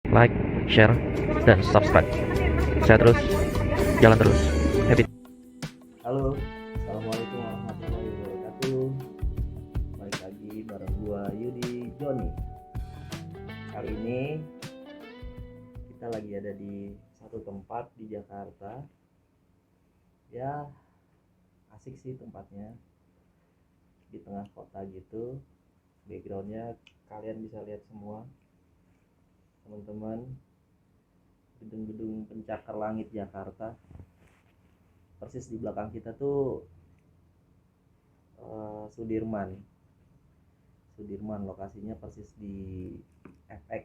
like, share, dan subscribe. Saya terus, jalan terus. Happy. Halo, assalamualaikum warahmatullahi wabarakatuh. Balik lagi bareng gua Yudi Joni. Kali ini kita lagi ada di satu tempat di Jakarta. Ya, asik sih tempatnya. Di tengah kota gitu. Backgroundnya kalian bisa lihat semua, teman-teman. Gedung-gedung pencakar langit Jakarta. Persis di belakang kita tuh Sudirman, lokasinya persis di FX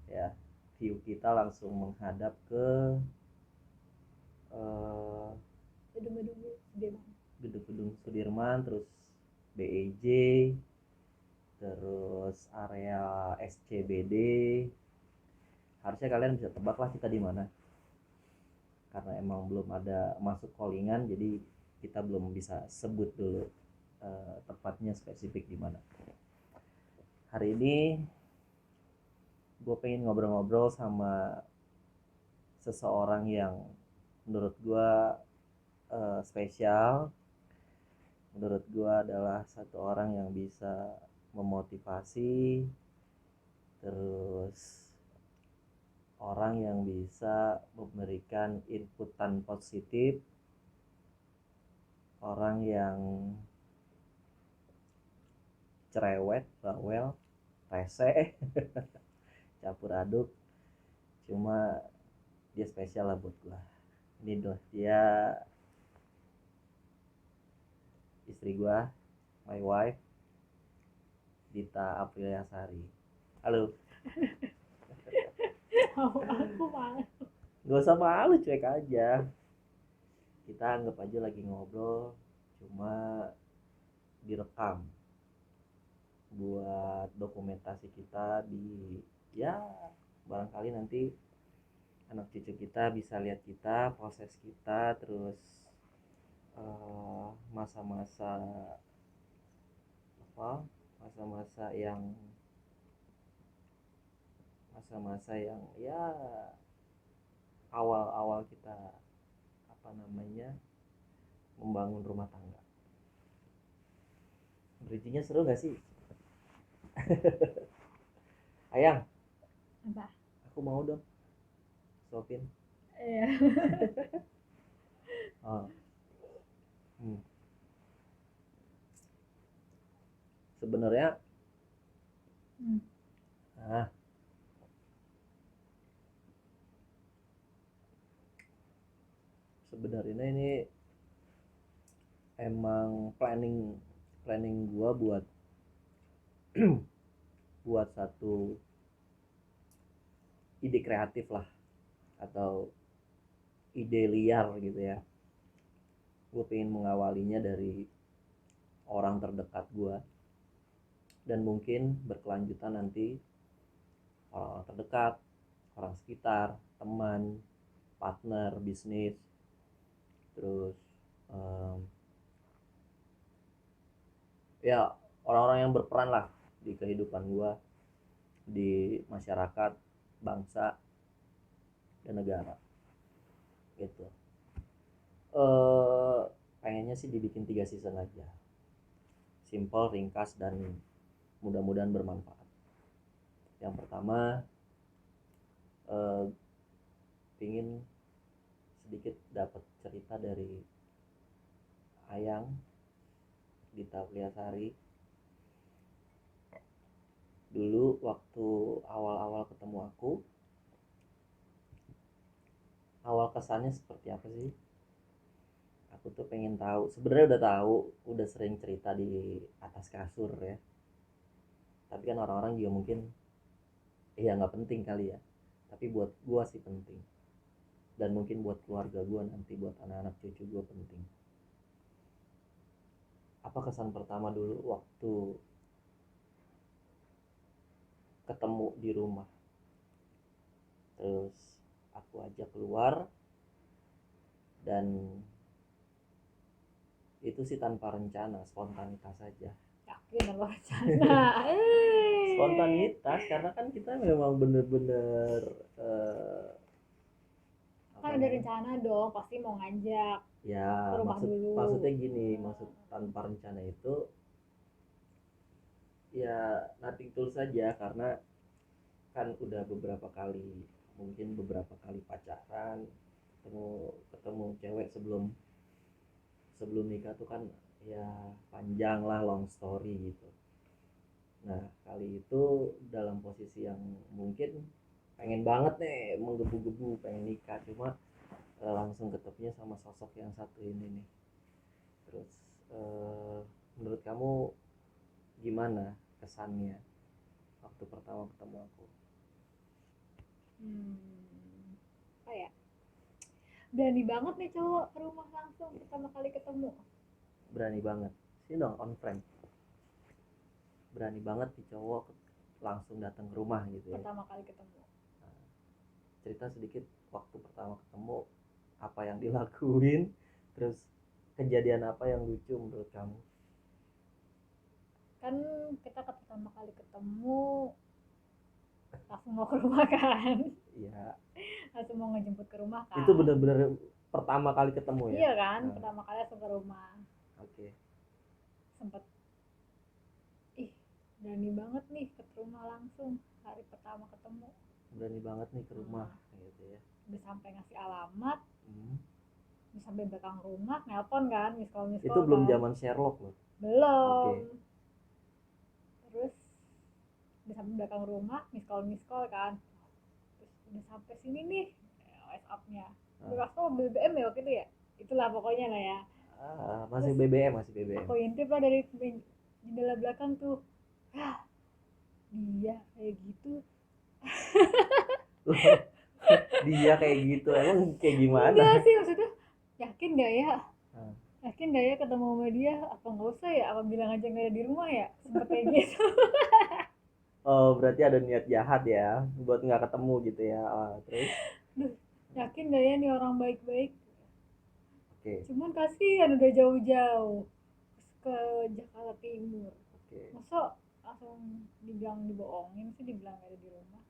ya. View kita langsung menghadap ke gedung-gedung Sudirman, terus BEJ, terus area SCBD. Harusnya kalian bisa tebak lah kita di mana, karena emang belum ada masuk callingan, jadi kita belum bisa sebut dulu tepatnya spesifik di mana. Hari ini gue pengen ngobrol-ngobrol sama seseorang yang menurut gue spesial. Menurut gue adalah satu orang yang bisa memotivasi, terus orang yang bisa memberikan inputan positif, orang yang cerewet, bawel, rese, campur aduk. Cuma dia spesial lah buat gua. Ini doh dia istri gua, my wife, Dita Apriliasari. Halo. Aku malu. Gak usah malu, cuek aja. Kita anggap aja lagi ngobrol, cuma direkam buat dokumentasi kita di, ya barangkali nanti anak cucu kita bisa lihat kita, proses kita, terus masa-masa apa, masa-masa yang ya awal-awal kita membangun rumah tangga. Bridgingnya seru gak sih? Ayang, Apa? aku mau dong suapin. Iya. Oh. Sebenarnya sebenarnya ini emang planning gua buat buat satu ide kreatif lah, atau ide liar gitu ya. Gue pengen mengawalinya dari orang terdekat gue, dan mungkin berkelanjutan nanti orang-orang terdekat, orang sekitar, teman, partner bisnis, terus ya orang-orang yang berperan lah di kehidupan gue, di masyarakat, bangsa, dan negara gitu. Pengennya sih dibikin 3 season aja, simple, ringkas, dan mudah-mudahan bermanfaat. Yang pertama, pingin sedikit dapat cerita dari Ayang Dita Apriliasari. Dulu waktu awal-awal ketemu aku, awal kesannya seperti apa sih? Aku tuh pengen tahu, sebenarnya udah tahu, udah sering cerita di atas kasur ya. Tapi kan orang-orang juga mungkin nggak penting kali ya. Tapi buat gua sih penting. Dan mungkin buat keluarga gua nanti, buat anak-anak cucu gua penting. Apa kesan pertama dulu waktu ketemu di rumah? Terus aku ajak keluar, dan itu sih tanpa rencana, spontanitas saja. Yakin lo rencana. Spontanitas karena kan kita memang bener-bener apa Kan ada namanya? rencana dong, pasti mau ngajak Ya ke rumah dulu. maksudnya gini, maksud tanpa rencana itu ya nothing tulus saja, karena kan udah beberapa kali, mungkin beberapa kali pacaran, ketemu cewek sebelum sebelum nikah tuh kan ya panjang lah, long story gitu. Nah kali itu dalam posisi yang mungkin pengen banget nih, menggebu-gebu pengen nikah, cuma langsung ketemunya sama sosok yang satu ini nih. Terus menurut kamu gimana kesannya waktu pertama ketemu aku? Apa ya? Berani banget nih cowok ke rumah langsung pertama kali ketemu. Berani banget sih dong, on frame. Berani banget nih cowok langsung datang ke rumah gitu ya. Pertama kali ketemu. Cerita sedikit waktu pertama ketemu, apa yang dilakuin, terus kejadian apa yang lucu menurut kamu? Kan kita pertama kali ketemu langsung mau ke rumah kan. Iya, Langsung mau ngejemput ke rumah kan. itu bener-bener pertama kali ketemu ya? Iya kan, Nah, pertama kali langsung ke rumah. oke. Sempet berani banget nih ke rumah langsung hari pertama ketemu. Berani banget nih ke rumah gitu ya. Udah sampai ngasih alamat, Hmm. udah sampai belakang rumah, nelpon kan, miss call Itu belum kan. zaman Sherlock loh. Belum. Oke. Terus udah sampai belakang rumah, miss call kan. Terus udah sampai sini nih, WhatsApp-nya. Berapa BBM ya waktu itu ya? Itulah pokoknya lah ya. Masih Terus, BBM, masih BBM. aku intip lah dari jendela belakang tuh. Dia kayak gitu. Dia kayak gitu, emang kayak gimana? Enggak sih, maksudnya yakin gak ya? Hmm. Yakin gak ya ketemu sama dia? Apa nggak usah ya? Apa bilang aja nggak ada di rumah ya? Sempet kayak gitu. Oh berarti ada niat jahat ya buat nggak ketemu gitu ya. Terus Duh, yakin gak ya nih orang baik-baik? oke. Cuman kasihan udah jauh-jauh ke Jakarta Timur. Masa langsung dibilang dibohongin sih, dibilang gak ada di rumah?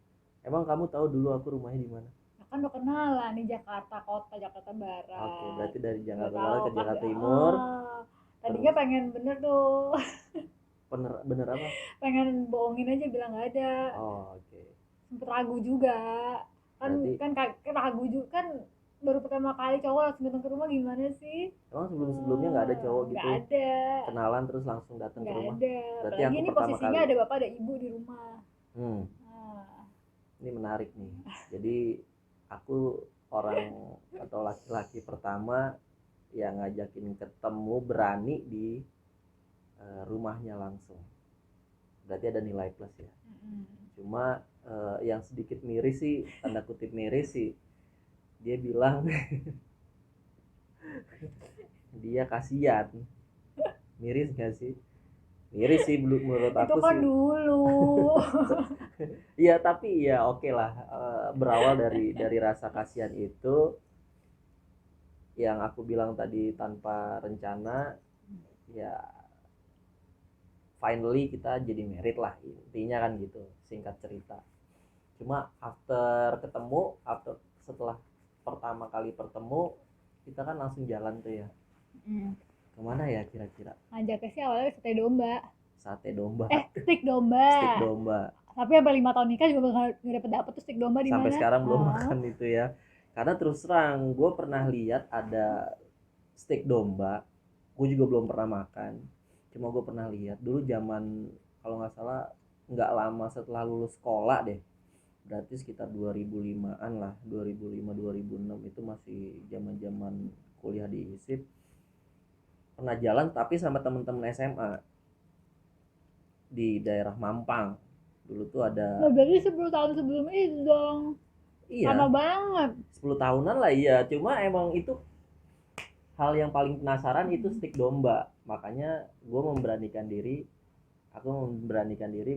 Emang kamu tahu dulu aku rumahnya di mana? Nah, kan udah kenalan nih, Jakarta Kota, Jakarta Barat. Oke, berarti dari Jakarta Udah Barat tahu ke kan, Jakarta Timur. tadinya pengen bener tuh. Bener apa? Pengen bohongin aja, bilang gak ada. Oke. Sempet ragu juga kan. Berarti Kan ragu juga kan, baru pertama kali cowok langsung datang ke rumah, gimana sih? emang sebelumnya nggak ada cowok gitu? Nggak ada. Kenalan terus langsung datang ke Nggak rumah? ada. Berarti Apalagi aku ini pertama posisinya kali. ada bapak ada ibu di rumah. Ini menarik nih. Jadi aku orang atau laki-laki pertama yang ngajakin ketemu berani di rumahnya langsung. Berarti ada nilai plus ya. Cuma yang sedikit miris sih, tanda kutip miris sih, dia bilang dia kasihan. Miris gak sih? Miris sih menurut aku itu kan sih. dulu. Iya tapi ya oke lah, berawal dari rasa kasihan itu yang aku bilang tadi, tanpa rencana ya finally kita jadi married lah, intinya kan gitu, singkat cerita. Cuma setelah pertama kali bertemu, kita kan langsung jalan tuh ya. Kemana ya kira-kira? Ngajaknya sih awalnya sate domba. Sate domba. Stik domba. Stik domba. Tapi sampai 5 tahun nikah juga nggak dapet tuh stik domba di mana. Sampai sekarang belum makan itu ya. Karena terus terang, gue pernah lihat ada stik domba, gue juga belum pernah makan. Cuma gue pernah lihat dulu zaman, kalau nggak salah nggak lama setelah lulus sekolah deh, berarti sekitar 2005-an lah, 2005-2006 itu masih zaman kuliah di ISIP. Pernah jalan tapi sama temen-temen SMA di daerah Mampang. Dulu tuh ada. Nah, berarti 10 tahun sebelum itu dong. Iya. Lama banget. 10 tahunan lah iya. Cuma emang itu hal yang paling penasaran itu stik domba. Makanya gue memberanikan diri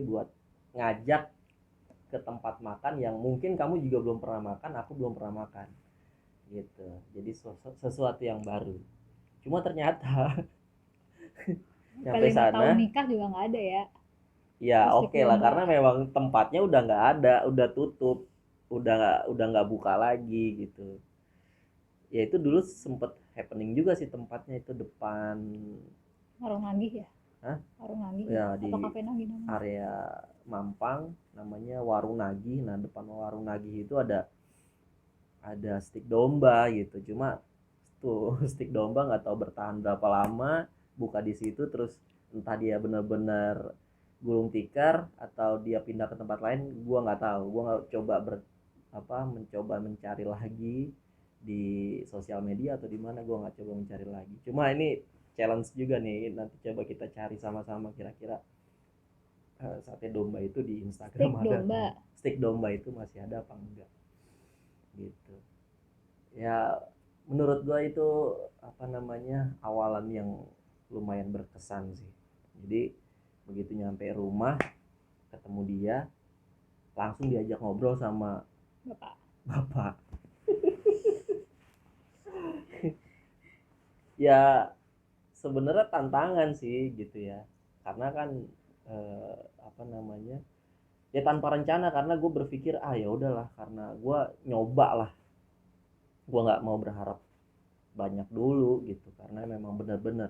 buat ngajak ke tempat makan yang mungkin kamu juga belum pernah makan, aku belum pernah makan gitu. Jadi sesuatu yang baru. Cuma ternyata Nyampe 5 tahun sana nikah juga nggak ada ya. ya Terus oke lah, domba. karena memang tempatnya udah nggak ada, udah tutup, udah nggak buka lagi gitu. Ya itu dulu sempet happening juga sih, tempatnya itu depan Warung Nagih ya. Hah? Warung Nagih ya ya. di Apa kafe Nagih namanya? area Mampang, namanya Warung Nagih. Nah depan Warung Nagih itu ada stik domba gitu, cuma tuh stik domba nggak tahu bertahan berapa lama buka di situ, terus entah dia benar-benar gulung tikar atau dia pindah ke tempat lain, gua nggak tahu. Gua nggak coba mencoba mencari lagi di sosial media atau di mana, gua nggak coba mencari lagi. Cuma ini challenge juga nih, nanti coba kita cari sama-sama kira-kira sate domba itu di Instagram Steak ada domba. atau stik domba itu masih ada apa enggak gitu ya. Menurut gua itu awalan yang lumayan berkesan sih. Jadi begitu nyampe rumah ketemu dia, langsung diajak ngobrol sama Bapak. bapak. Ya sebenarnya tantangan sih gitu ya, karena kan eh, apa namanya ya tanpa rencana, karena gue berpikir ya udahlah, karena gue nyoba lah, gue nggak mau berharap banyak dulu gitu, karena memang benar-benar.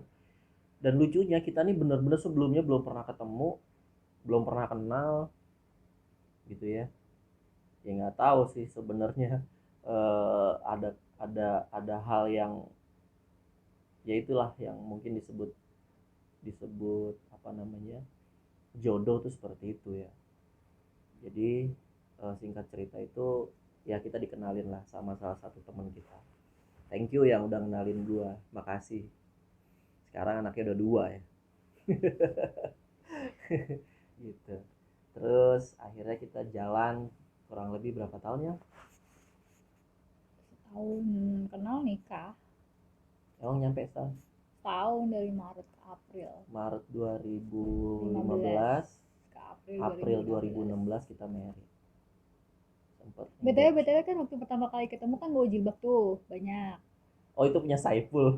Dan lucunya kita nih benar-benar sebelumnya belum pernah ketemu, belum pernah kenal gitu ya. Ya nggak tahu sih sebenarnya ada hal yang ya itulah yang mungkin disebut disebut apa namanya jodoh tuh seperti itu ya. Jadi singkat cerita itu ya kita dikenalin lah sama salah satu teman kita. Thank you yang udah kenalin gua, makasih. Sekarang anaknya udah 2 ya. Gitu. Terus akhirnya kita jalan kurang lebih berapa tahun ya? Tahun kenal nikah. Emang nyampe setahun? Tahun dari Maret ke April. Maret 2015, Ke April, April 2016 kita married. Sempet BTW kan waktu pertama kali ketemu kan bawa jilbab tuh banyak. Oh itu punya Saiful.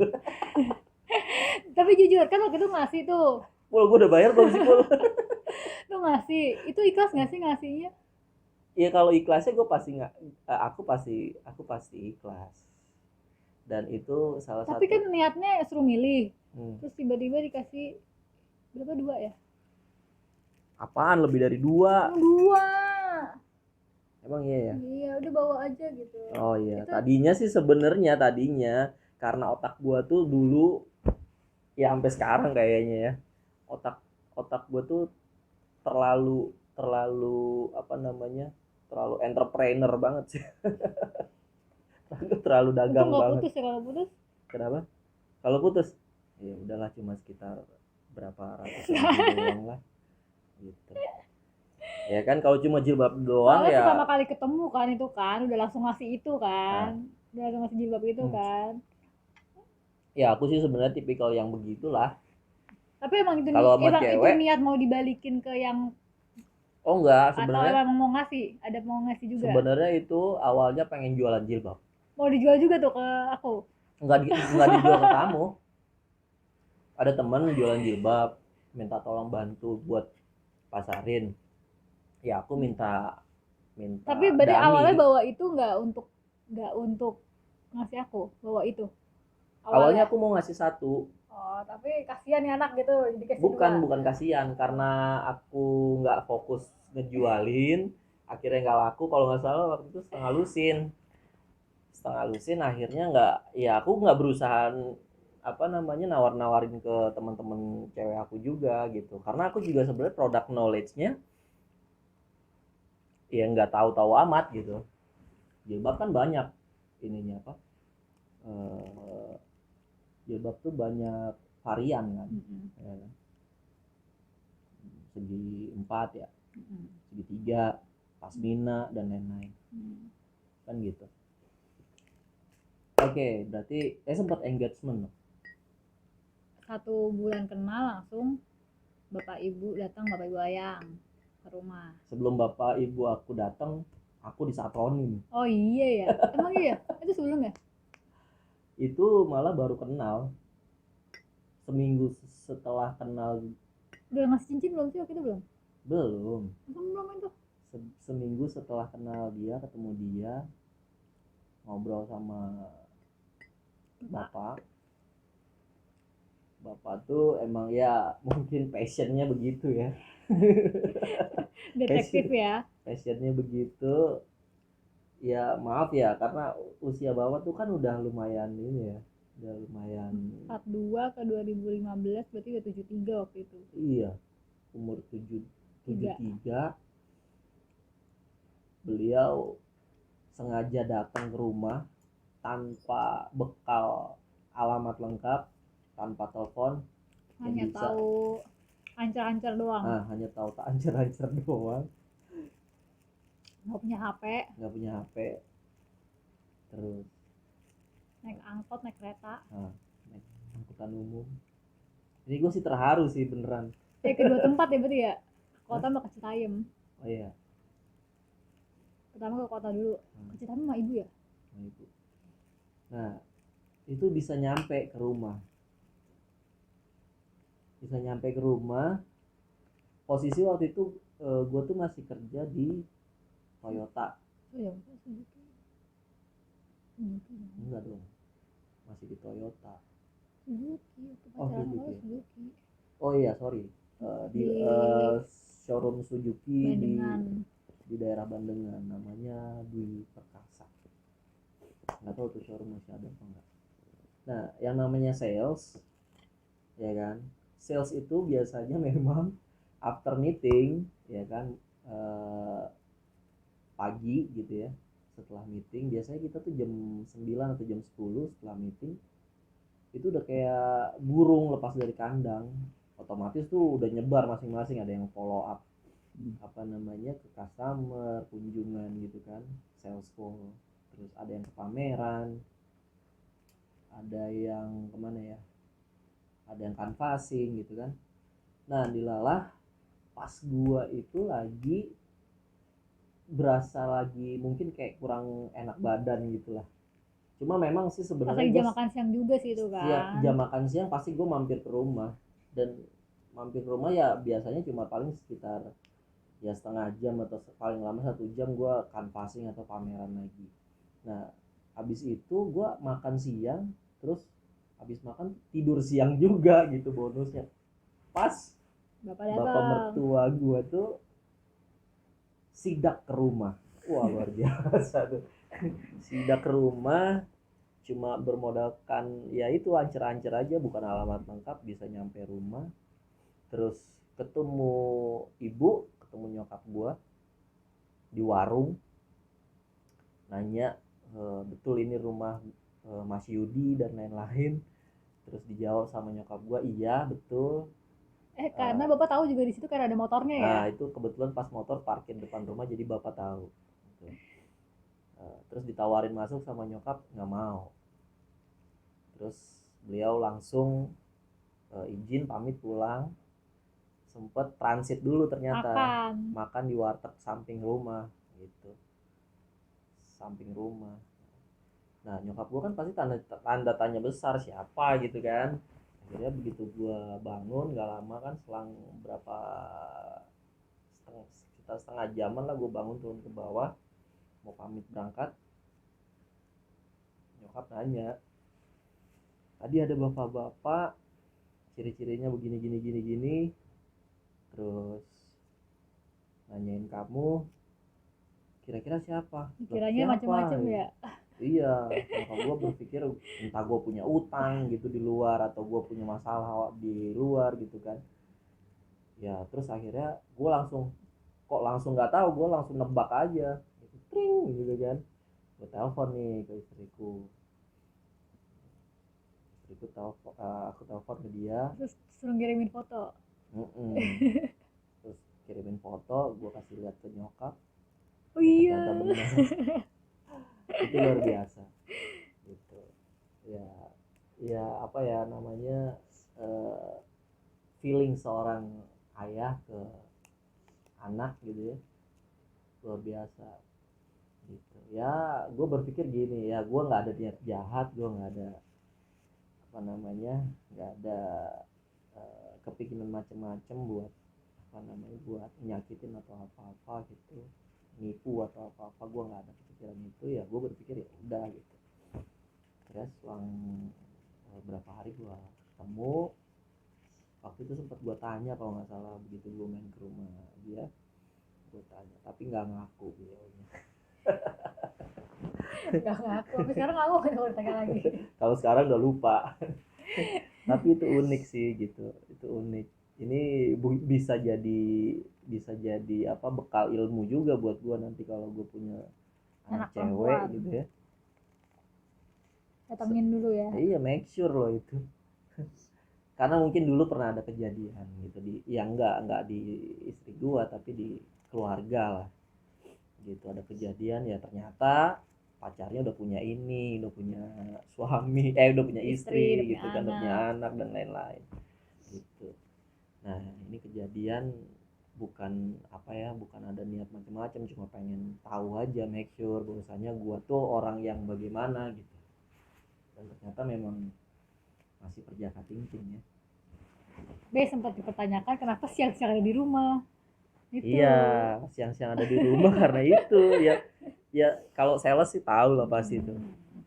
Tapi jujur kan waktu itu ngasih tuh. Pul, gue udah bayar belum sih Pul? Tuh ngasih. Itu ikhlas nggak sih ngasihnya? Iya kalau ikhlasnya gue pasti nggak, aku pasti ikhlas. Dan itu salah Tapi satu. kan niatnya suruh milih. Hmm. Terus tiba-tiba dikasih berapa, 2 ya? Apaan lebih dari 2? 2. Emang iya ya? Iya, udah bawa aja gitu. Oh iya, Itu tadinya sih sebenarnya karena otak gua tuh dulu ya sampai sekarang kayaknya ya. Otak otak gua tuh terlalu terlalu apa namanya? Terlalu entrepreneur banget sih. Terlalu itu dagang nggak banget. putus ya, kalau putus Kenapa? Kalau putus, ya udahlah cuma sekitar berapa ratus ribu doang lah. Gitu. Ya kan kalau cuma jilbab doang soalnya ya. pertama kali ketemu kan itu kan udah langsung ngasih itu kan. Nah, Udah langsung ngasih jilbab itu kan. ya aku sih sebenarnya tipikal yang begitulah. Tapi emang itu Kalau sama emang itu cewek, niat mau dibalikin ke yang oh enggak, atau emang mau ngasih, ada mau ngasih juga, sebenarnya itu awalnya pengen jualan jilbab. mau dijual juga tuh ke aku. Enggak dijual ke kamu. Ada temen jualan jilbab, minta tolong bantu buat pasarin. Ya aku minta Tapi berarti dummy. awalnya bawa itu nggak untuk ngasih aku, bawa itu Awalnya aku mau ngasih 1. Oh, tapi kasihan ya anak gitu, jadi kasih 2. Bukan kasihan, karena aku nggak fokus ngejualin, akhirnya nggak laku. Kalau nggak salah waktu itu setengah lusin akhirnya nggak, ya aku nggak berusaha nawar-nawarin ke teman-teman cewek aku juga gitu, karena aku juga sebenarnya product knowledge-nya ya nggak tahu-tahu amat gitu. Jilbab kan banyak ininya jilbab tuh banyak varian kan. Ya. Segi 4 ya, segi 3, pasmina dan lain-lain. Kan gitu. Oke, berarti sempat engagement. 1 bulan kenal langsung bapak ibu datang, bapak ibu ayang ke rumah. Sebelum bapak ibu aku datang, aku disatronin. Oh iya ya, emang iya? Itu sebelum ya? Itu malah baru kenal seminggu setelah kenal. Udah ngasih cincin belum sih waktu itu? Belum. Belum. Masa belum itu? Seminggu setelah kenal dia, ketemu dia, ngobrol sama bapak tuh emang ya mungkin passionnya begitu ya. Detektif ya. Passionnya begitu ya, maaf ya karena usia bapak tuh kan udah lumayan ini ya, udah lumayan. 42 ke 2015 berarti udah 73 waktu itu. Iya, umur 73. Beliau sengaja datang ke rumah tanpa bekal alamat lengkap, tanpa telepon. Hanya tahu ancar-ancar doang. Hanya tahu tak ancar-ancar doang. Nggak punya HP. Terus naik angkot, naik kereta. Naik angkutan umum. Ini gue sih terharu sih beneran. Kedua tempat ya berarti ya. Kota sama ke Citayam. Oh iya. Pertama ke kota dulu. Ke Citayam sama ibu ya. Nah itu bisa nyampe ke rumah. Posisi waktu itu gue tuh masih kerja di Toyota. Oh ya, Suzuki. Enggak dong, masih di Toyota. Suzuki. Oh iya, sorry. Di showroom Suzuki di daerah Bandengan, namanya Dwi Perkasa. Nggak tahu tuh showroom masih ada apa enggak. Nah, yang namanya sales, ya kan? Sales itu biasanya memang after meeting, ya kan, pagi gitu ya. Setelah meeting, biasanya kita tuh jam 9 atau jam 10 setelah meeting itu udah kayak burung lepas dari kandang, otomatis tuh udah nyebar masing-masing, ada yang follow up ke customer, kunjungan gitu kan, sales call, terus ada yang ke pameran, ada yang kemana ya, ada yang canvassing gitu kan. Nah dilalah pas gua itu lagi berasa lagi mungkin kayak kurang enak badan gitulah. Cuma memang sih sebenarnya jam makan siang juga sih itu kan. Jam makan siang pasti gue mampir ke rumah, dan mampir ke rumah ya biasanya cuma paling sekitar ya setengah jam atau paling lama 1 jam gue canvassing atau pameran lagi. Nah habis itu gue makan siang, terus habis makan tidur siang juga gitu bonusnya. Pas bapak mertua gue tuh sidak ke rumah. Wah luar biasa tuh. Sidak ke rumah cuma bermodalkan ya itu ancer-ancer aja, bukan alamat lengkap, bisa nyampe rumah. Terus ketemu nyokap gua di warung, nanya betul ini rumah Mas Yudi dan lain-lain. Terus dijawab sama nyokap gua, iya betul. Karena bapak tahu juga di situ karena ada motornya ya. Nah itu kebetulan pas motor parkir depan rumah, jadi bapak tahu. Terus ditawarin masuk sama nyokap, nggak mau. Terus beliau langsung izin pamit pulang. Sempet transit dulu ternyata, makan di warteg samping rumah gitu, samping rumah. Nah nyokap gue kan pasti tanda tanya besar siapa gitu kan. Akhirnya begitu gue bangun gak lama kan, selang berapa sekitar setengah jaman lah, gue bangun turun ke bawah mau pamit berangkat. Nyokap nanya, tadi ada bapak-bapak ciri-cirinya begini gini, terus nanyain kamu kira-kira siapa? Kiranya macam-macam ya. Iya, nyokap gue berpikir entah gue punya utang gitu di luar atau gue punya masalah di luar gitu kan. Ya terus akhirnya gue langsung nggak tahu, gue langsung nebak aja gitu, tring gitu kan. Gue telepon nih ke istriku, aku telepon ke dia, terus suruh ngirimin foto. Terus kirimin foto, gue kasih lihat ke nyokap. Oh iya. Ternyata benar. Itu luar biasa gitu ya apa ya namanya, feeling seorang ayah ke anak gitu ya, luar biasa gitu ya. Gue berpikir gini ya, gue nggak ada niat jahat, gue nggak ada apa namanya, nggak ada kepikiran macem-macem buat apa namanya, buat nyakitin atau apa-apa gitu, nipu atau apa-apa. Gue nggak ada kepikiran itu, ya gue berpikir ya udah gitu. Terus selang berapa hari gue ketemu, waktu itu sempat gue tanya kalau nggak salah, begitu gue main ke rumah dia gue tanya, tapi nggak ngaku beliaunya. Gak ngaku, tapi sekarang ngaku kan kalau ditanya lagi. Kalau sekarang udah lupa. Tapi itu unik sih gitu, itu unik. Ini bisa jadi apa, bekal ilmu juga buat gue nanti kalau gue punya Anak cewek perempuan. gitu ya. Datangin dulu ya. Iya, make sure loh itu. Karena mungkin dulu pernah ada kejadian gitu di, ya enggak di istri gue tapi di keluarga lah gitu, ada kejadian ya ternyata pacarnya udah punya ini, udah punya suami, udah punya istri, Udah punya gitu kan, udah punya anak. anak dan lain-lain gitu. Nah ini kejadian bukan apa ya, bukan ada niat macam-macam, cuma pengen tahu aja, make sure bahwasanya gua tuh orang yang bagaimana gitu. Dan ternyata memang masih perjaka tingting ya. B sempat dipertanyakan kenapa siang-siang ada di rumah. Itu. Iya, siang-siang ada di rumah karena itu ya. Ya kalau sales sih tahu lah pasti itu.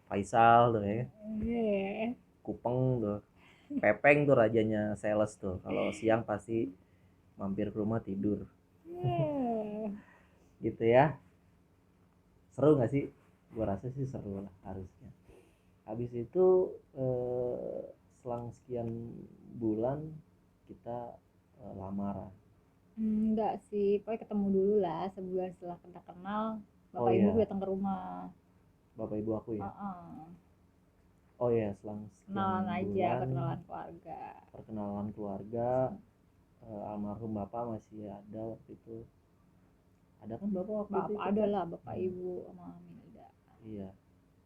Faisal tuh ya, Iya. Kupeng tuh, Pepeng tuh rajanya sales tuh. Kalau siang pasti mampir ke rumah tidur. Iya. Gitu ya. Seru nggak sih? Gua rasa sih seru lah harusnya. Habis itu selang sekian bulan kita lamaran. Enggak sih, pokoknya ketemu dulu lah sebulan setelah kita kenal. Oh Bapak ibu iya, datang ke rumah. bapak ibu aku ya. Heeh. Oh iya, selang sekian Kenalan aja, bulan perkenalan keluarga. perkenalan keluarga. Almarhum bapak masih ada waktu itu. Ada kan bapak waktu itu? Bapak ada lah, bapak ibu sama Milda. Iya,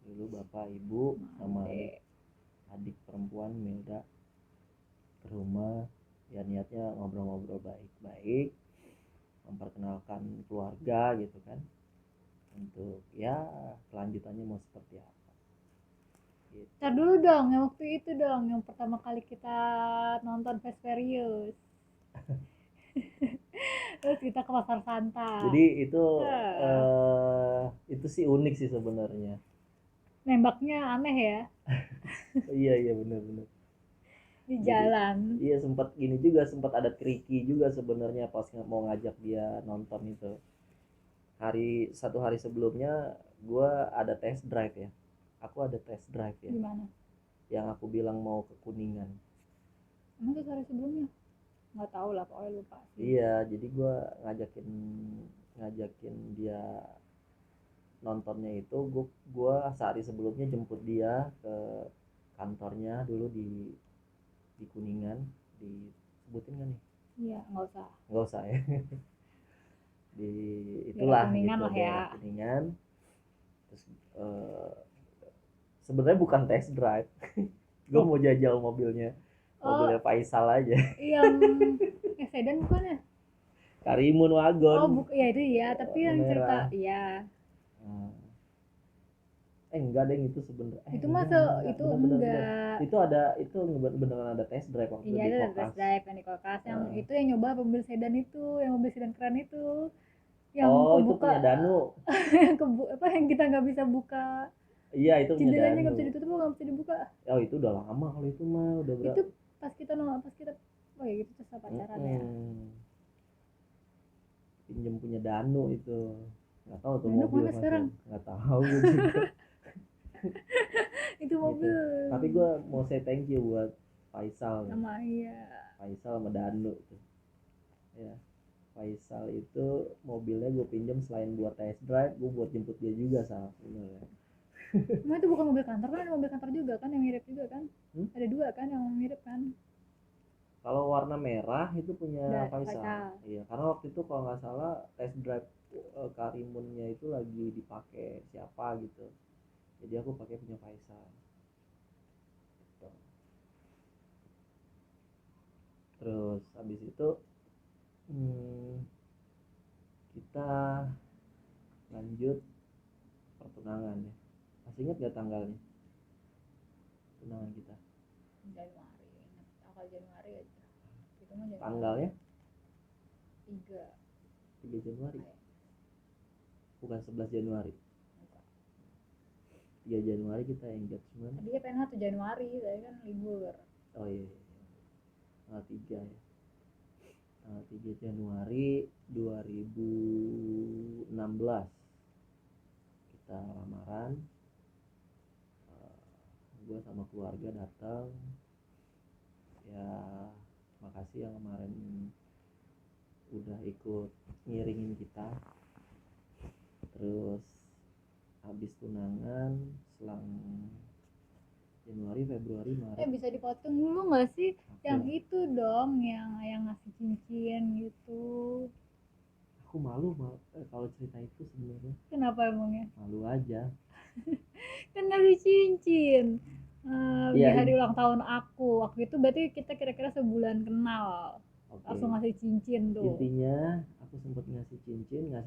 dulu bapak ibu sama Adek. adik perempuan Milda ke rumah, ya niatnya ngobrol-ngobrol baik-baik, memperkenalkan keluarga gitu kan, untuk ya kelanjutannya mau seperti apa gitu. Ntar dulu dong, yang waktu itu dong, yang pertama kali kita nonton Fast Furious. Terus kita ke Pasar Santa. Jadi itu Ah. itu sih unik sih sebenarnya. Nembaknya aneh ya, Iya benar-benar. di Jadi jalan. iya, sempat gini juga, sempat ada tricky juga sebenarnya pas mau ngajak dia nonton itu. Satu hari sebelumnya gue ada test drive ya. Aku ada test drive ya. Gimana? Yang aku bilang mau ke Kuningan. Emang tuh hari sebelumnya? Nggak tahu lah, pokoknya lupa sih. Iya, jadi gue ngajakin dia nontonnya itu, gue sehari sebelumnya jemput dia ke kantornya dulu di Kuningan, disebutin kan nih? Iya, Nggak usah ya. Di daerah itulah Kuningan gitu, lah ya. daerah Kuningan. Terus sebenarnya bukan test drive. Gue mau jajal mobilnya Faisal aja. Yang sedan bukan ya? Karimun wagon. Ya itu ya, tapi yang cerita merah. iya. Enggak deh, itu sebenarnya Itu masa itu enggak. Itu beneran ada test drive waktu Iya, di ada Kokas. test drive yang di Kulkas. Yang itu yang nyoba mobil sedan itu, yang mobil sedan keren itu. Yang Oh, itu kebuka, punya Danu. yang kita nggak bisa buka. Iya, itu punya Jendelanya Danu. nggak bisa ditutup, nggak bisa dibuka. Oh, itu udah lama kalau itu mah, udah berapa? Itu pas kita oh ya gitu terus pacaran ya. Pinjem punya Danu itu. Nggak tahu tuh Danu mobil mana sekarang? Nggak tahu juga. Itu mobil. Gitu. Tapi gue mau say thank you buat Faisal. Sama iya. Faisal sama Danu tuh. Ya. Faisal itu mobilnya gue pinjam selain buat test drive, gue buat jemput dia juga sebenarnya. Emang itu bukan mobil kantor kan, ada mobil kantor juga kan yang mirip juga kan? Ada dua kan yang mirip kan? Kalau warna merah itu punya Faisal. Iya, karena waktu itu kalau nggak salah test drive Karimunnya itu lagi dipakai siapa gitu. Jadi aku pakai punya Faisal. Gitu. Terus habis itu kita lanjut pertunangan ya. Masih ingat gak tanggalnya tunangan kita? Januari, awal Januari aja. Itu mah Januari. Tanggalnya 3. 3 Januari. Bukan 11 Januari. 3 Januari kita engagement. Tadi pengen 1 Januari, saya kan libur. Oh iya. Tanggal 3 ya. Tanggal 3 Januari 2016 kita lamaran. Gue sama keluarga datang. Ya makasih yang kemarin udah ikut ngiringin kita. Terus habis tunangan selang Januari, Februari, Maret. Bisa dipotong dulu nggak sih? April. Yang itu dong, yang ngasih cincin gitu. Aku malu kalau cerita itu sebenarnya. Kenapa emangnya? Malu aja. Kan ngasih cincin. Di Iya, hari ulang tahun aku. Waktu itu berarti kita kira-kira sebulan kenal. Oke. Langsung ngasih cincin tuh. Intinya aku sempat ngasih cincinnya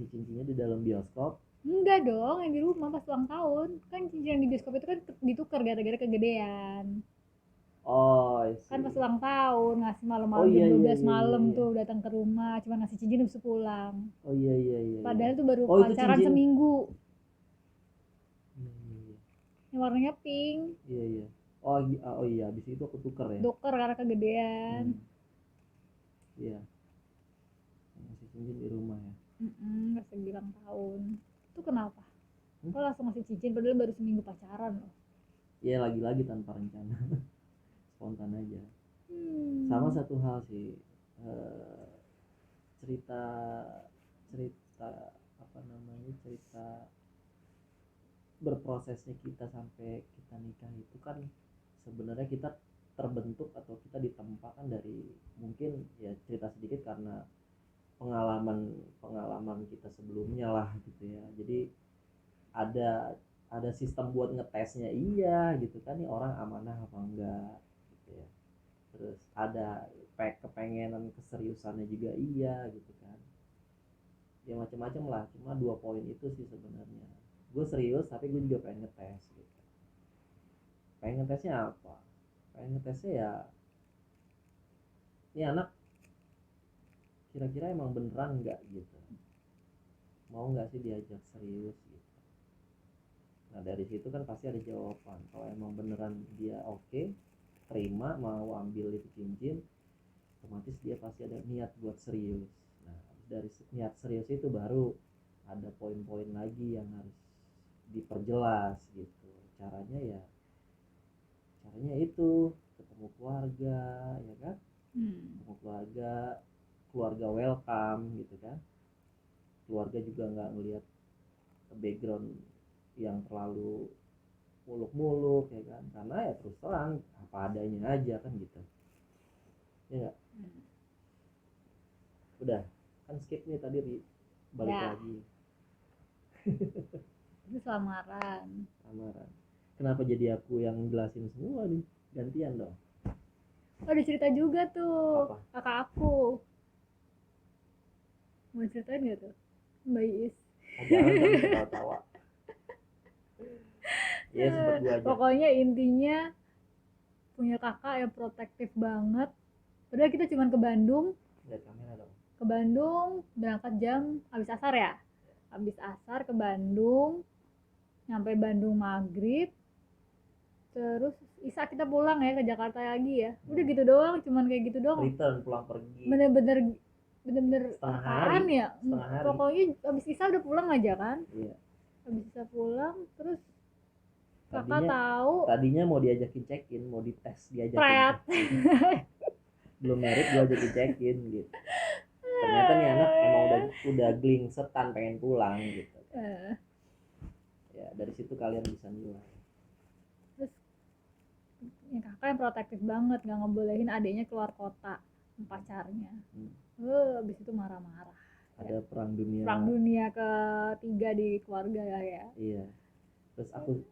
di dalam bioskop. Enggak dong, yang di rumah pas ulang tahun. Kan cincin yang di bioskop itu kan ditukar gara-gara kegedean. Oh, I see. Kan pas ulang tahun ngasih malam-malam Oh, iya, jam 12 iya, malam iya. tuh datang ke rumah, cuma ngasih cincin habis pulang. Oh iya. Padahal itu baru Oh, itu pacaran cincin. seminggu. Iya. Yang warnanya pink. Iya. Oh iya, habis itu aku tuker ya. Dokter karena kegedean. Iya. Ngasih cincin di rumah ya. Ngasih ulang tahun. Itu kenapa? Hmm? Kok langsung ngasih cincin padahal baru seminggu pacaran loh. Iya, lagi-lagi tanpa rencana. Spontan aja. Sama satu hal sih. Cerita berprosesnya kita sampai kita nikah itu kan sebenarnya kita terbentuk atau kita ditempa kan dari mungkin ya cerita sedikit karena pengalaman kita sebelumnya lah gitu ya. Jadi ada sistem buat ngetesnya iya gitu kan, nih orang amanah apa enggak gitu ya. Terus ada kepengenan keseriusannya juga iya gitu kan. Ya macam-macam lah, cuma 2 poin itu sih sebenarnya. Gue serius tapi gue juga pengen ngetes gitu. Pengen ngetesnya apa? Pengen ngetesnya ya ini anak kira-kira emang beneran nggak gitu, mau nggak sih diajak serius gitu. Nah dari situ kan pasti ada jawaban. Kalau emang beneran dia oke, terima mau ambil itu cincin, otomatis dia pasti ada niat buat serius. Nah dari niat serius itu baru ada poin-poin lagi yang harus diperjelas gitu. Caranya itu ketemu keluarga ya kan, ketemu keluarga welcome gitu kan. Keluarga juga nggak ngelihat background yang terlalu muluk-muluk ya kan, karena ya terus terang apa adanya aja kan gitu ya gak? Udah kan skip nih tadi balik Ya. lagi. Itu lamaran. Kenapa jadi aku yang jelasin semua nih? Gantian dong. Ada cerita juga tuh. Apa? Kakak aku. Mau ceritain gak tuh? Mbak Iis. Jangan dong ketawa-tawa. Ya sempet gua aja. Pokoknya intinya punya kakak yang protektif banget. Padahal kita cuma ke Bandung. Lihat kamera dong. Ke Bandung berangkat jam habis asar ya. Habis asar ke Bandung. Nyampe Bandung maghrib. Terus Isa kita pulang ya ke Jakarta lagi ya. Udah gitu doang, cuman kayak gitu doang. Return pulang pergi. Bener-bener Setengah apaan hari. ya? Setengah hari. Pokoknya abis Isa udah pulang aja kan. Iya. Abis Isa pulang terus kakak tahu Tadinya mau diajakin check-in, mau dites diajakin pret. Belum merit gue ajakin check-in gitu. Ternyata nih anak emang udah glingsetan pengen pulang gitu. Ya dari situ kalian bisa nilai. Terus ya kakak yang protektif banget, nggak ngebolehin adiknya keluar kota pacarnya. Abis itu marah-marah. Ada perang dunia ketiga di keluarga ya. Iya. Terus aku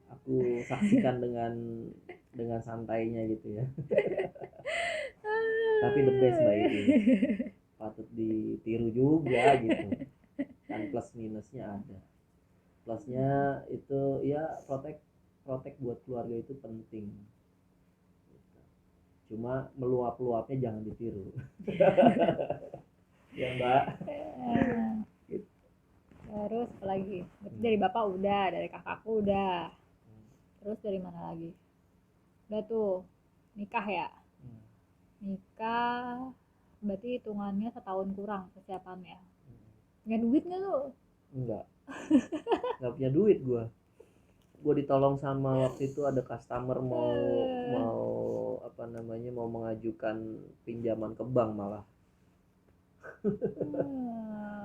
saksikan dengan santainya gitu ya. Tapi the best Mbak ini. Patut ditiru juga gitu. Kan plus minusnya ada. Plusnya itu ya protek buat keluarga itu penting. cuma meluap-luapnya jangan ditiru. Ya Mbak. Terus apa lagi? Berarti dari bapak udah, dari kakakku udah. Terus dari mana lagi? Udah tuh nikah ya. Nikah berarti hitungannya setahun kurang persiapannya. Nggak duit nggak tuh? Enggak punya duit gue ditolong sama waktu itu ada customer mau apa namanya mau mengajukan pinjaman ke bank malah.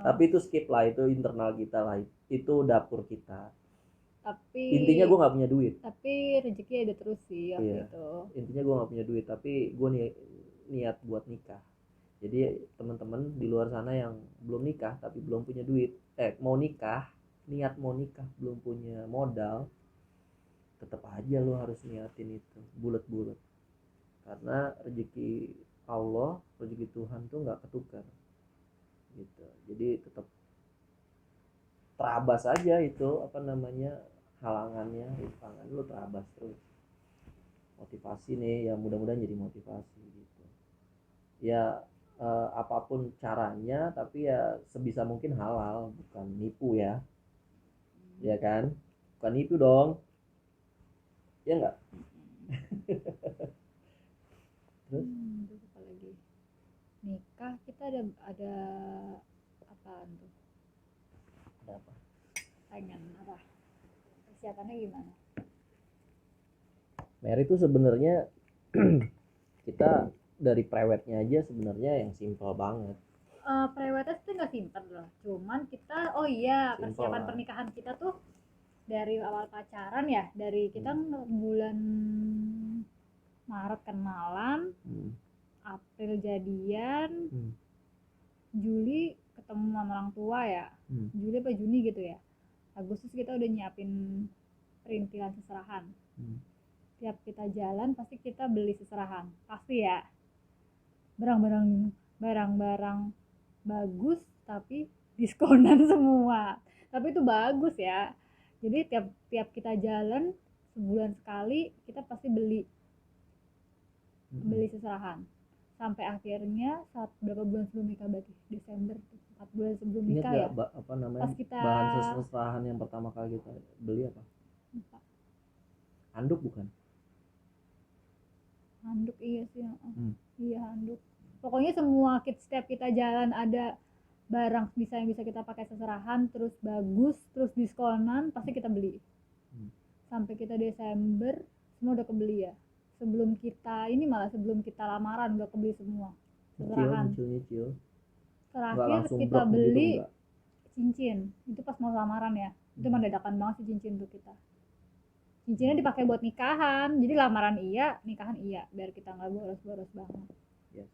Tapi itu skip lah, itu internal kita lah, itu dapur kita. Tapi Intinya gue nggak punya duit. Tapi rezeki ada terus sih waktu Iya. itu. Intinya gue nggak punya duit, tapi gue niat buat nikah. Jadi teman-teman di luar sana yang belum nikah tapi belum punya duit, mau nikah, niat mau nikah belum punya modal, tetap aja lo harus niatin itu bulat-bulat. Karena rezeki Allah, rezeki Tuhan tuh nggak ketukar. Gitu. Jadi tetap terabas aja itu apa namanya halangannya, rintangan lo terabas terus. Motivasi nih, ya mudah-mudahan jadi motivasi gitu. Ya apapun caranya, tapi ya sebisa mungkin halal, bukan nipu ya. Ya kan? Bukan nipu dong. Ya enggak? Terus Apa lagi? Nikah kita ada apaan tuh? ada apa? Pengen apa? Persiapannya gimana? Mary itu sebenarnya kita dari prewednya aja sebenarnya yang simple banget. Prewednya itu nggak simpel loh. Cuman kita, oh iya, Simple persiapan lah. pernikahan kita tuh dari awal pacaran ya, dari kita bulan Maret kenalan, April jadian, Juli ketemu sama orang tua ya, Juli apa Juni gitu ya. Agustus kita udah nyiapin perintilan seserahan. Tiap kita jalan pasti kita beli seserahan, pasti ya. Barang-barang bagus tapi diskonan semua. Tapi itu bagus ya. Jadi tiap kita jalan sebulan sekali kita pasti beli seserahan. Sampai akhirnya berapa bulan sebelum nikah, berarti Desember, 4 bulan sebelum nikah ya. Apa namanya? Pas kita bahan seserahan yang pertama kali kita beli apa? Handuk bukan? Handuk, iya sih. Iya, handuk. Pokoknya semua setiap kita jalan ada barang yang bisa kita pakai seserahan, terus bagus, terus diskonan, pasti kita beli. Sampai kita Desember semua udah kebeli ya. Sebelum kita lamaran udah kebeli semua seserahan. Nyicil. Terakhir kita beli cincin, itu pas mau lamaran ya. Itu mendadakan banget sih cincin tuh kita. Cincinnya dipakai buat nikahan, jadi lamaran iya, nikahan iya, biar kita nggak boros-boros banget. Yes.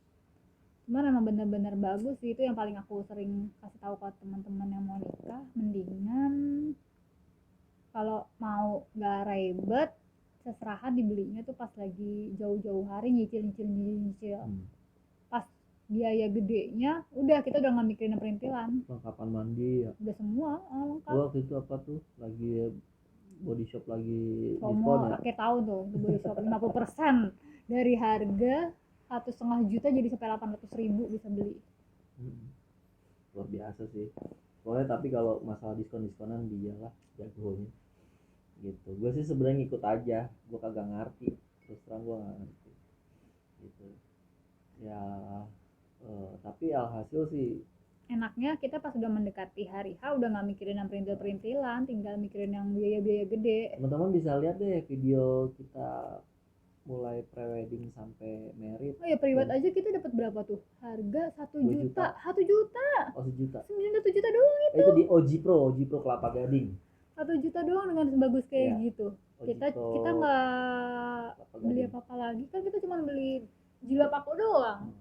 Cuman emang bener-bener bagus sih, itu yang paling aku sering kasih tahu ke teman-teman yang mau nikah, mendingan kalau mau nggak ribet, seserahan dibelinya tuh pas lagi jauh-jauh hari, nyicil. Pas biaya gedenya, udah kita udah nggak mikirin perintilan. Kapan mandi ya? Udah semua lengkap. Waktu itu apa tuh? Lagi body shop lagi promo diskon ya? akhir tahun tuh di body shop 50% dari harga 1,5 juta jadi sampai 800.000 bisa beli. Luar biasa sih. Pokoknya tapi kalau masalah diskonan dia lah jagonya. Gitu. Gue sih sebenarnya ngikut aja. Gue kagak ngerti. Terus terang gue nggak ngerti. Gitu. Ya. Tapi alhasil sih. Enaknya kita pas udah mendekati hari H udah nggak mikirin yang perintilan, tinggal mikirin yang biaya-biaya gede. Teman-teman bisa lihat deh video kita mulai prewedding sampai married. Oh ya, priwet aja kita dapat berapa tuh? Harga 1 juta. 1 juta. Oh, 1 juta. 1 juta doang itu. Itu di OG Pro Kelapa Gading. 1 juta doang dengan sebagus kayak gitu. Kita nggak beli apa-apa lagi, kan kita cuma beli jilbab aku doang.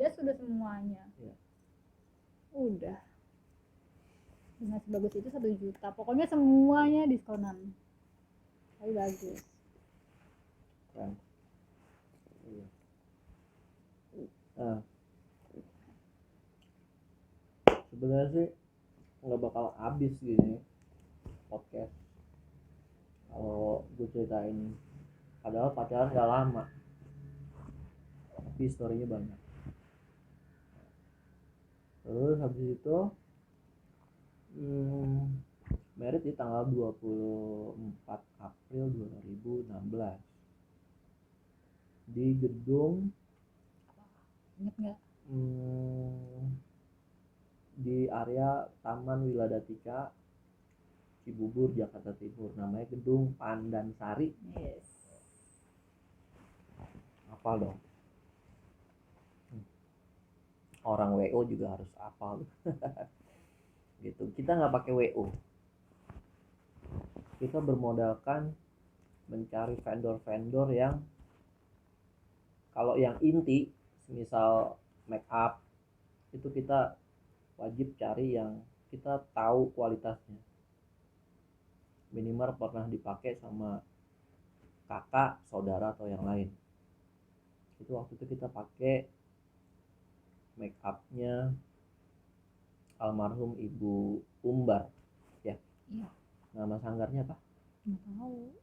Jas sudah semuanya. Udah. Dengan sebagus itu 1 juta. Pokoknya semuanya diskonan. Tapi bagus. Kan. Sebenarnya sih nggak bakal habis gini podcast kalau gue ceritain, padahal pacaran gak lama, tapi historinya banyak. Terus habis itu merit di tanggal 24 April 2016 di gedung Ingat nggak? di area Taman Wiladatika Cibubur, Jakarta Timur. Namanya Gedung Pandansari. Yes. Hafal dong. Orang WO juga harus hafal. Gitu. Kita nggak pakai WO. Kita bermodalkan mencari vendor-vendor yang kalau yang inti, misal make up, itu kita wajib cari yang kita tahu kualitasnya. Minimal pernah dipakai sama kakak, saudara atau yang lain. Itu waktu itu kita pakai make upnya almarhum Ibu Umbar, ya. Iya. Nama sanggarnya apa? Nggak tahu.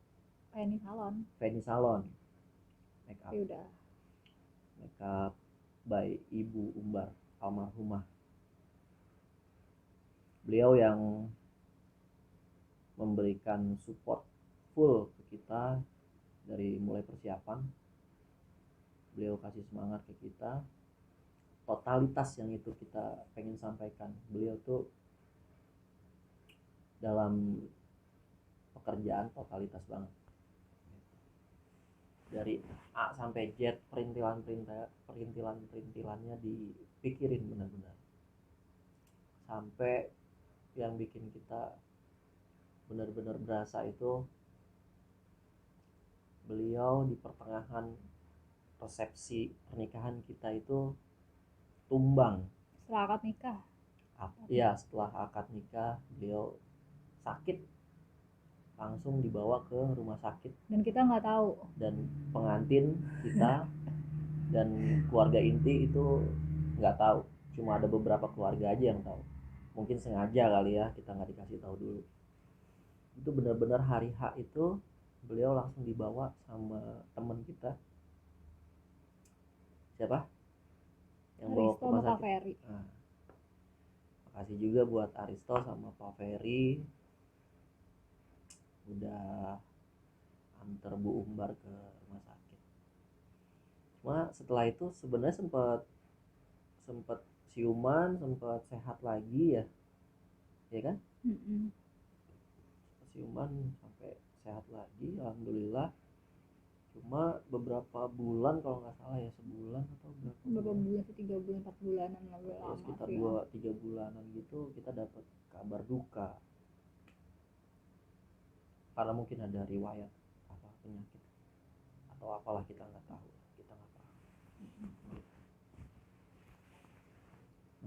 Penny Salon. Penny Salon. Make up. Tapi udah. Make up by Ibu Umbar almarhumah. Beliau yang memberikan support full ke kita dari mulai persiapan. Beliau kasih semangat ke kita. Totalitas yang itu kita pengen sampaikan. Beliau tuh dalam pekerjaan totalitas banget. Dari A sampai Z, perintilannya dipikirin benar-benar. Sampai yang bikin kita benar-benar berasa itu beliau di pertengahan resepsi pernikahan kita itu tumbang. Setelah akad nikah. Iya, setelah akad nikah beliau sakit, langsung dibawa ke rumah sakit. Dan kita nggak tahu. Dan pengantin kita dan keluarga inti itu nggak tahu. Cuma ada beberapa keluarga aja yang tahu. Mungkin sengaja kali ya, kita nggak dikasih tahu dulu. Itu benar-benar hari H itu beliau langsung dibawa sama teman kita. Siapa? Yang bawa ke rumah sakit. Ferry. Nah, makasih juga buat Aristo sama Pak Ferry udah antar Bu Umbar ke rumah sakit. Cuma setelah itu sebenarnya sempat siuman, sempat sehat lagi ya, ya kan? Siuman sampai sehat lagi, alhamdulillah. Cuma beberapa bulan kalau nggak salah ya, sebulan atau berapa bulan sih, 3 bulan 4 bulanan lalu lama sekitar sih, 2-3 bulanan gitu kita dapat kabar duka karena mungkin ada riwayat apa penyakit atau apalah, kita nggak tahu, kita nggak paham.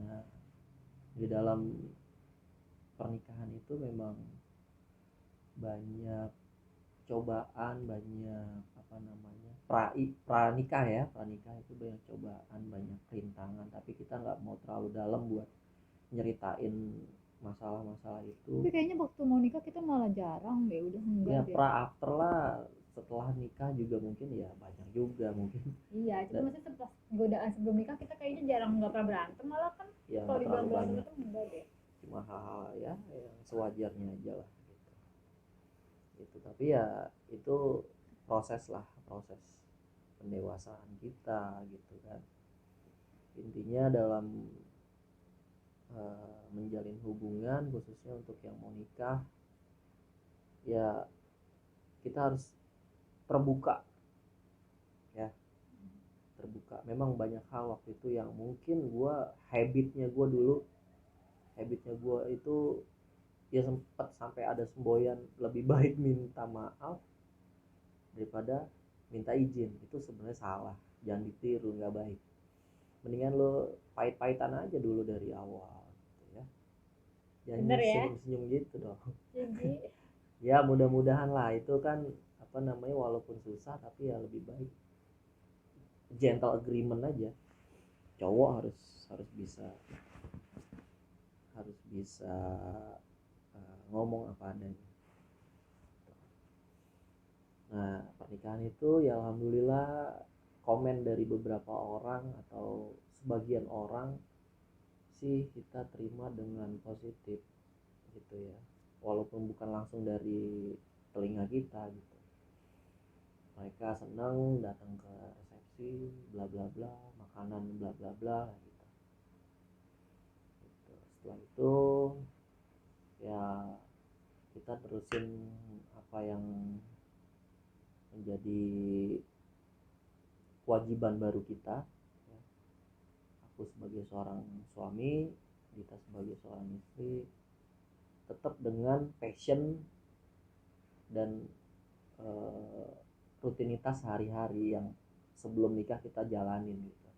Nah, di dalam pernikahan itu memang banyak cobaan, banyak apa namanya, pranikah itu banyak cobaan, banyak rintangan, tapi kita nggak mau terlalu dalam buat nyeritain masalah-masalah itu. tapi kayaknya waktu mau nikah kita malah jarang deh, udah enggak Ya deh. after lah, setelah nikah juga mungkin ya banyak juga mungkin. Iya, cuma maksudnya setelah godaan sebelum nikah kita kayaknya jarang, nggak pernah berantem malah kan. Ya Kalau nggak dibilang terlalu berantem banyak, itu enggak deh. cuma hal-hal ya yang sewajarnya aja lah gitu. Tapi ya itu proses pendewasaan kita gitu kan. Intinya dalam menjalin hubungan, khususnya untuk yang mau nikah, ya kita harus terbuka ya, terbuka. Memang banyak hal waktu itu yang mungkin habitnya gue itu ya sempat sampai ada semboyan, lebih baik minta maaf daripada minta izin. Itu sebenarnya salah, jangan ditiru, nggak baik. Mendingan lo pahit-pahitan aja dulu dari awal gitu ya, jangan senyum-senyum gitu dong. Jadi Ya mudah-mudahan lah, itu kan apa namanya, walaupun susah tapi ya lebih baik gentle agreement aja. Cowok harus bisa ngomong apa adanya. Nah, pernikahan itu ya alhamdulillah komen dari beberapa orang atau sebagian orang sih kita terima dengan positif gitu ya, walaupun bukan langsung dari telinga kita gitu. Mereka senang datang ke resepsi bla bla bla, makanan bla bla bla gitu. Setelah itu ya kita terusin apa yang menjadi kewajiban baru kita ya. Aku sebagai seorang suami, Dita sebagai seorang istri, tetap dengan passion dan rutinitas sehari-hari yang sebelum nikah kita jalanin gitu,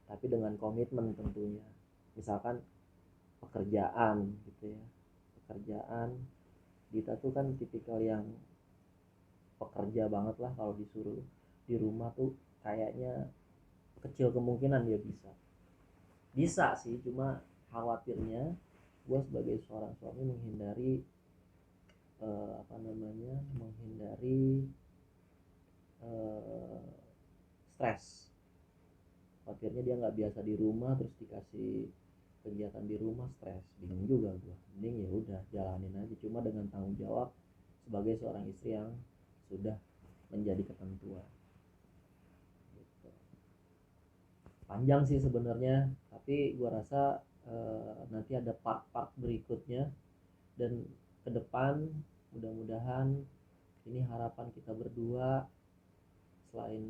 tapi dengan komitmen tentunya. Misalkan pekerjaan gitu ya, pekerjaan Dita tuh kan tipikal yang pekerja banget lah, kalau disuruh di rumah tuh kayaknya kecil kemungkinan dia bisa sih, cuma khawatirnya gue sebagai seorang suami menghindari menghindari stres. Khawatirnya dia nggak biasa di rumah terus dikasih kegiatan di rumah stres, bingung juga gue. Mending ya udah jalanin aja, cuma dengan tanggung jawab sebagai seorang istri yang sudah menjadi ketentuan gitu. Panjang sih sebenarnya, tapi gue rasa nanti ada part-part berikutnya, dan ke depan mudah-mudahan ini harapan kita berdua, selain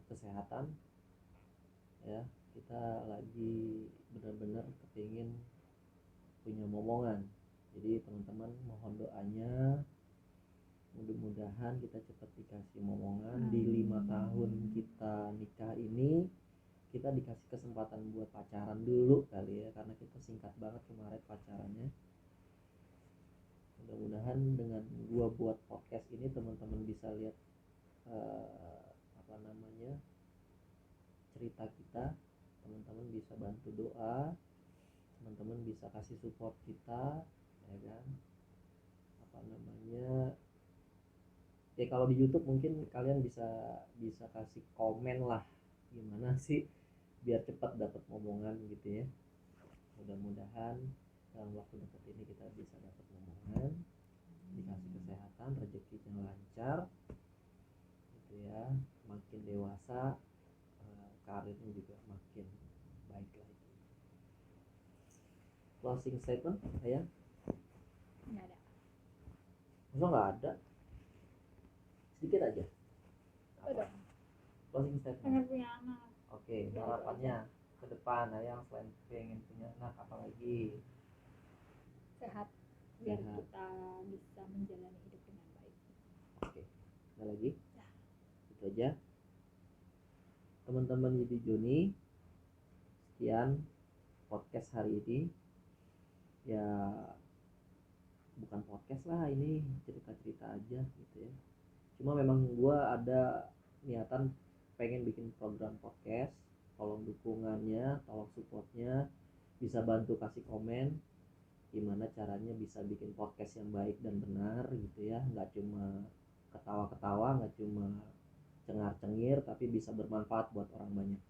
kesehatan ya, kita lagi benar-benar kepingin punya momongan. Jadi teman-teman mohon doanya, mudah-mudahan kita cepat dikasih momongan. Di 5 tahun kita nikah ini kita dikasih kesempatan buat pacaran dulu kali ya, karena kita singkat banget kemarin pacarannya. Mudah-mudahan dengan gua buat podcast ini teman-teman bisa lihat cerita kita, teman-teman bisa bantu doa, teman-teman bisa kasih support kita ya kan. Ya kalau di YouTube mungkin kalian bisa kasih komen lah, gimana sih biar cepat dapat momongan gitu ya. Mudah-mudahan dalam waktu dekat ini kita bisa dapat momongan, dikasih kesehatan, rezekinya lancar gitu ya, makin dewasa, karirnya juga makin baik lagi. Closing statement ya? Nggak ada. Masa nggak ada? Sedikit aja. Udah. Closing statement. Pengen punya anak. Oke, harapannya ke depan Ayang selain pengen punya anak apa lagi? Sehat, biar Sehat. kita bisa menjalani hidup dengan baik. Oke, ada lagi? Ya. Itu aja. Teman-teman Yudi Joni, sekian podcast hari ini. Ya bukan podcast lah, ini cerita-cerita aja gitu ya. Cuma memang gue ada niatan pengen bikin program podcast. Tolong dukungannya, tolong supportnya, bisa bantu kasih komen gimana caranya bisa bikin podcast yang baik dan benar gitu ya, nggak cuma ketawa-ketawa, nggak cuma cengar-cengir, tapi bisa bermanfaat buat orang banyak.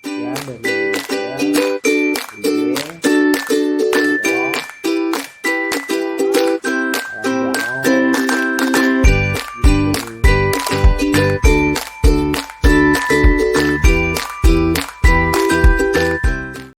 Sekian dari